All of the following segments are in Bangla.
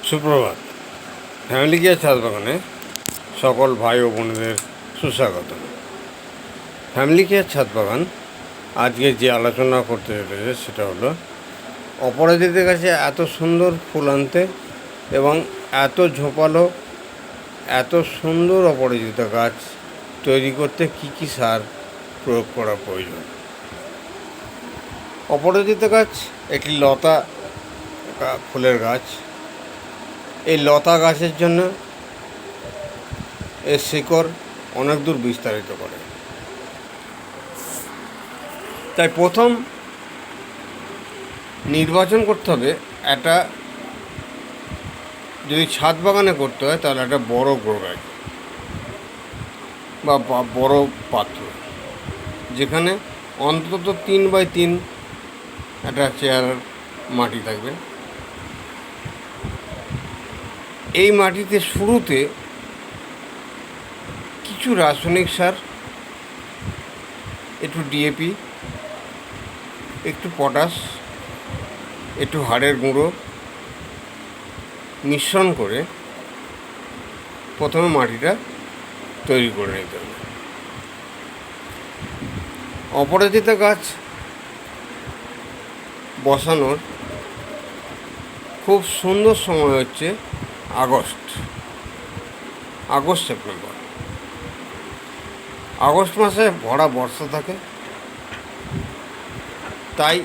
সুপ্রভাত। ফ্যামিলি কেয়ার ছাদ বাগানে সকল ভাই ও বোনেদের সুস্বাগত। ফ্যামিলি কেয়ার ছাদ বাগান আজকে যে আলোচনা করতে চলেছে সেটা হলো অপরাজিতের কাছে এত সুন্দর ফুল আনতে এবং এত ঝোপালো এত সুন্দর অপরাজিতা গাছ তৈরি করতে কি কি সার প্রয়োগ করা প্রয়োজন। অপরাজিতা গাছ একটি লতা ফুলের গাছ। এই লতা গাছের জন্য এর শিকড় অনেক দূর বিস্তারিত করে। তাই প্রথম নির্বাচন করতে হবে একটা, যদি ছাদ বাগানে করতে হয় তাহলে একটা বড় গ্রো ব্যাগ বা বড় পাত্র, যেখানে অন্তত 3x3 একটা চেয়ার মাটি থাকবে। এই মাটিতে শুরুতে কিছু রাসায়নিক সার, একটু ডিএপি, একটু পটাশ, একটু হাড়ের গুঁড়ো মিশ্রণ করে প্রথমে মাটিটা তৈরি করে নিতে হবে। অপরাজিতা গাছ বসানোর খুব সুন্দর সময় হচ্ছে আগস্ট সেপ্টেম্বর। আগস্ট মাসে ভরা বর্ষা থাকে, তাই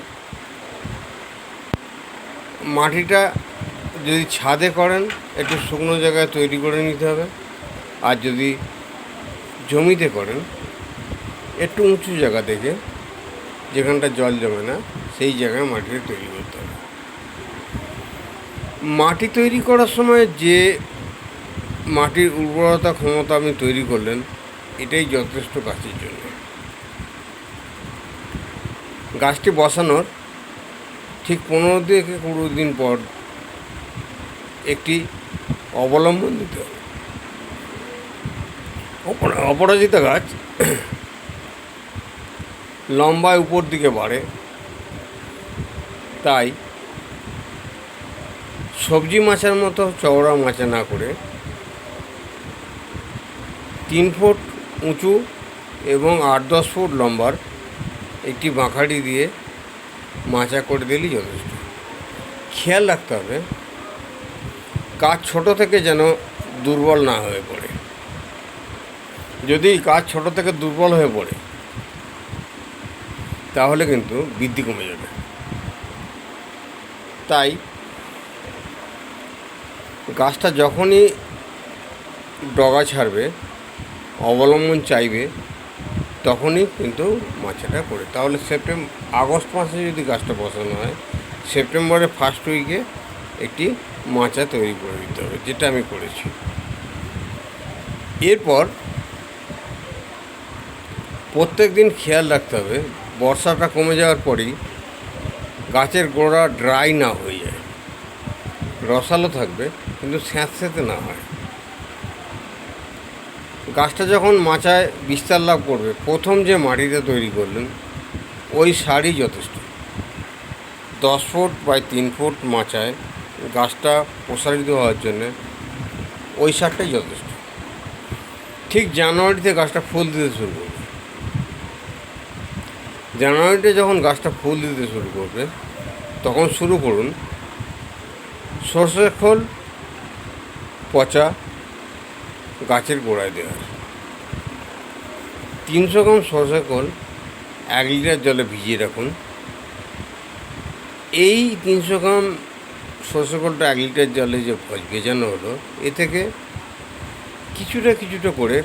মাটিটা যদি ছাদে করেন একটু শুকনো জায়গায় তৈরি করে নিতে হবে, আর যদি জমিতে করেন একটু উঁচু জায়গা দেখে, যেখানটা জল জমে না সেই জায়গায় মাটিটা তৈরি করতে হবে। মাটি তৈরি করার সময় যে মাটির উর্বরতা ক্ষমতা আপনি তৈরি করলেন, এটাই যথেষ্ট গাছের জন্য। গাছটি বসানোর ঠিক 15 থেকে 20 দিন পর একটি অবলম্বন দিতে হবে। অপরাজিতা গাছ লম্বায় উপর দিকে বাড়ে, তাই সবজি মাচার মতো চওড়া মাচা না করে 3 ফুট উঁচু এবং 8-10 ফুট লম্বার একটি বাঁখাড়ি দিয়ে মাচা করে দিলেই যথেষ্ট। খেয়াল রাখতে হবে গাছ ছোট থেকে যেন দুর্বল না হয়ে পড়ে। যদি গাছ ছোট থেকে দুর্বল হয়ে পড়ে তাহলে কিন্তু বৃদ্ধি কমে যাবে। তাই গাছটা যখনই ডগা ছাড়বে, অবলম্বন চাইবে, তখনই কিন্তু মাচাটা করে, তাহলে আগস্ট মাসে যদি গাছটা বসানো হয়, সেপ্টেম্বরের ফার্স্ট উইকে একটি মাচা তৈরি করে দিতে হবে, যেটা আমি করেছি। এরপর প্রত্যেক দিন খেয়াল রাখতে হবে বর্ষাটা কমে যাওয়ার পরেই গাছের গোড়া ড্রাই না হয়ে যায়, রসালো থাকবে কিন্তু স্যাঁতস্যাঁতে না হয়। গাছটা যখন মাচায় বিস্তার লাভ করবে, প্রথম যে মাটিটা তৈরি করলেন ওই সারই যথেষ্ট। 10 ফুট বাই 3 ফুট মাচায় গাছটা প্রসারিত হওয়ার জন্যে ওই সারটাই যথেষ্ট। ঠিক জানুয়ারিতে গাছটা ফুল দিতে শুরু করবে। জানুয়ারিতে যখন গাছটা ফুল দিতে শুরু করবে তখন শুরু করুন সরষের খোল পচা গাছের গোড়ায় দেওয়ার। 300 গ্রাম সরষের খোল 1 লিটার জলে ভিজিয়ে রাখুন। এই 300 গ্রাম সরষের খোলটা 1 লিটার জলে যে ভেজানো হলো, এ থেকে কিছুটা করে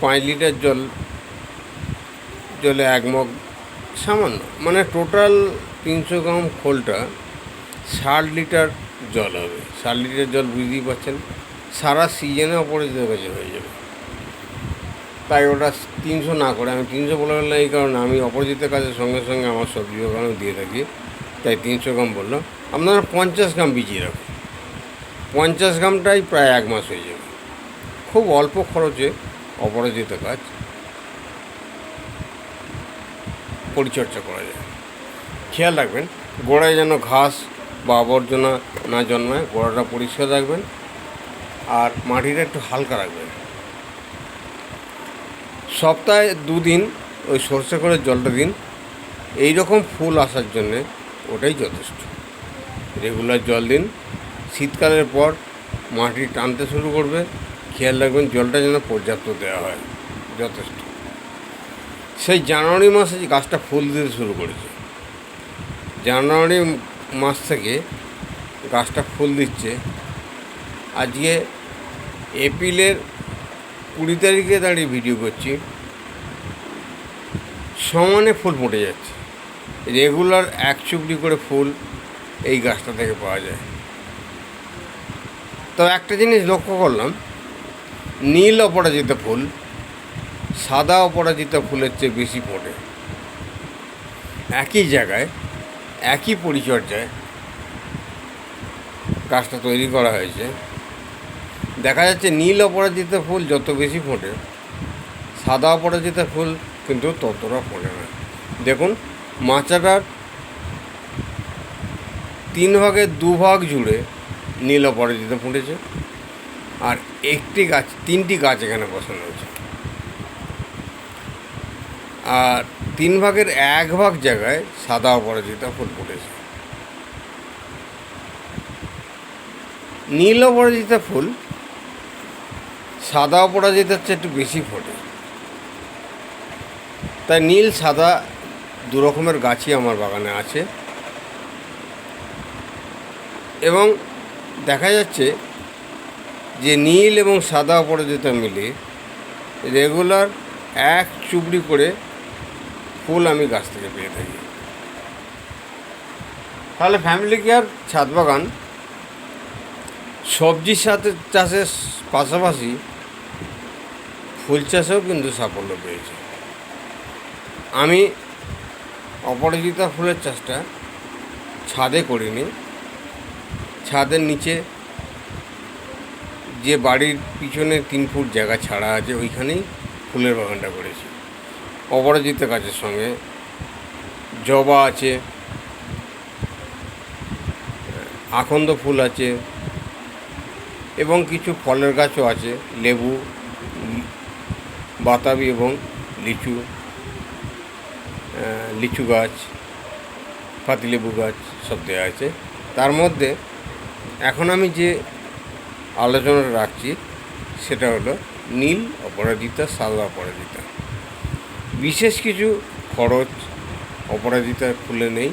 5 লিটার জলে 1 মগ সামান্য, মানে টোটাল 300 গ্রাম খোলটা 60 লিটার জল হবে। 60 লিটার জল বুঝতেই পারছেন, সারা সিজনে অপরাজিতা গাছে হয়ে যাবে। তাই ওটা 300 না করে, আমি 300 বলে গেলাম এই কারণে আমি অপরাজিতা গাছের সঙ্গে সঙ্গে আমার সবজি বাগানও দিয়ে থাকি, তাই 300 গ্রাম বললাম। আপনারা 50 গ্রাম ভিজিয়ে রাখুন, 50 গ্রামটাই প্রায় 1 মাস হয়ে যাবে। খুব অল্প খরচে অপরাজিতা গাছ পরিচর্যা করা যায়। খেয়াল রাখবেন গোড়ায় যেন ঘাস বা আবর্জনা না জন্মায়। গোড়াটা পরিষ্কার রাখবেন আর মাটিটা একটু হালকা রাখবেন। সপ্তাহে 2 দিন ওই সর্ষে করে জলটা দিন। এই রকম ফুল আসার জন্যে ওটাই যথেষ্ট। রেগুলার জল দিন। শীতকালের পর মাটি টানতে শুরু করবে, খেয়াল রাখবেন জলটা যেন পর্যাপ্ত দেওয়া হয়, যথেষ্ট। সেই জানুয়ারি মাসে যে গাছটা ফুল দিতে শুরু করেছে, জানুয়ারি মাস থেকে গাছটা ফুল দিচ্ছে। আজকে এপ্রিলের 20 তারিখে দাঁড়িয়ে ভিডিও করছি, সমানে ফুল ফুটে যাচ্ছে। রেগুলার 1 চুবড়ি করে ফুল এই গাছটা থেকে পাওয়া যায়। তো একটা জিনিস লক্ষ্য করলাম, নীল অপরাজিতা ফুল সাদা অপরাজিতা ফুলের চেয়ে বেশি ফোটে। একই জায়গায় একই পরিচর্যায় গাছটা তৈরি করা হয়েছে। দেখা যাচ্ছে নীল অপরাজিতা ফুল যত বেশি ফোটে, সাদা অপরাজিতা ফুল কিন্তু ততটা ফোটে না। দেখুন, মাচাটার 3 ভাগের 2 ভাগ জুড়ে নীল অপরাজিতা ফুটেছে, আর 3টি গাছ এখানে বসানো হয়েছে। আর 3 ভাগের 1 ভাগ জায়গায় সাদা অপরাজিতা ফুল ফুটেছে। নীল অপরাজিতা ফুল সাদা অপরাজিতার চেয়ে একটু বেশি ফোটে। তাই নীল সাদা 2 রকমের গাছই আমার বাগানে আছে। এবং দেখা যাচ্ছে যে নীল এবং সাদা অপরাজিতা মিলে রেগুলার 1 চুবড়ি করে ফুল আমি গাছ থেকে পেয়ে থাকি। তাহলে ফ্যামিলি কেয়ার ছাদ বাগান সবজির সাথে চাষের পাশাপাশি ফুল চাষেও কিন্তু সাফল্য পেয়েছে। আমি অপরাজিতা ফুলের চাষটা ছাদে করিনি, ছাদের নিচে যে বাড়ির পিছনে 3 ফুট জায়গা ছাড়া আছে ওইখানেই ফুলের বাগানটা করেছি। অপরাজিতা গাছের সঙ্গে জবা আছে, আকন্দ ফুল আছে এবং কিছু ফলের গাছও আছে, লেবু, বাতাবি এবং লিচু গাছ, পাতিলেবু গাছ সব দেওয়া আছে। তার মধ্যে এখন আমি যে আলোচনাটা রাখছি সেটা হলো নীল অপরাজিতা, সাদা অপরাজিতা। বিশেষ কিছু খরচ অপরাজিতার ফুলে নেই।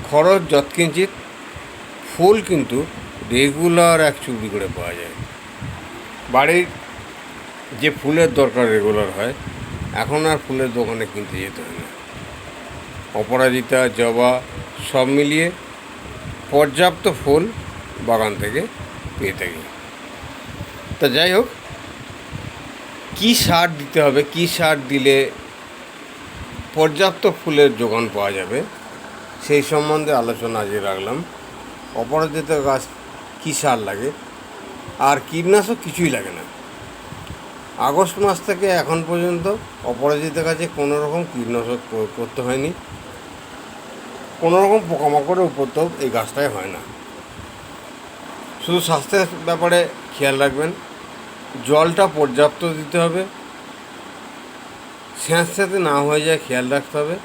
খরচ যৎকিঞ্চিত, ফুল কিন্তু রেগুলার 1 চুবড়ি করে পাওয়া যায়। বাড়ির যে ফুলের দরকার রেগুলার হয়, এখন আর ফুলের দোকানে কিনতে যেতে হয় না। অপরাজিতা, জবা সব মিলিয়ে পর্যাপ্ত ফুল বাগান থেকে পেয়ে থাকি। তা যাই হোক, কী সার দিতে হবে, কী সার দিলে পর্যাপ্ত ফুলের যোগান পাওয়া যাবে, সেই সম্বন্ধে আলোচনা আজকে রাখলাম। অপরাজিতা গাছ কী সার লাগে, আর কীটনাশক কিছুই লাগে না। আগস্ট মাস থেকে এখন পর্যন্ত অপরাজিতা গাছে কোনো রকম কীটনাশক প্রয়োগ করতে হয়নি, কোনো রকম পোকামাকড়ের উপদ্রব এই গাছটায় হয় না। শুধু স্বাস্থ্যের ব্যাপারে খেয়াল রাখবেন, জলটা পর্যাপ্ত দিতে হবে, স্যাঁতস্যাঁতে না হয়ে যায় খেয়াল রাখতে হবে।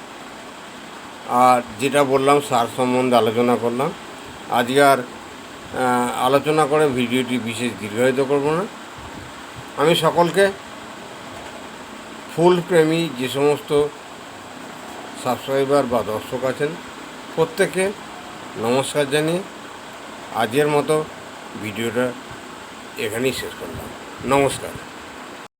আর যেটা বললাম সার সম্বন্ধে আলোচনা করলাম, আজকে আর আলোচনা করে ভিডিওটি বিশেষ দীর্ঘায়িত করব না। আমি সকলকে, ফুলপ্রেমী যে সমস্ত সাবস্ক্রাইবার বা দর্শক আছেন, প্রত্যেককে নমস্কার জানিয়ে আজকের মতো ভিডিওটা এখানেই শেষ করলাম। নমস্কার।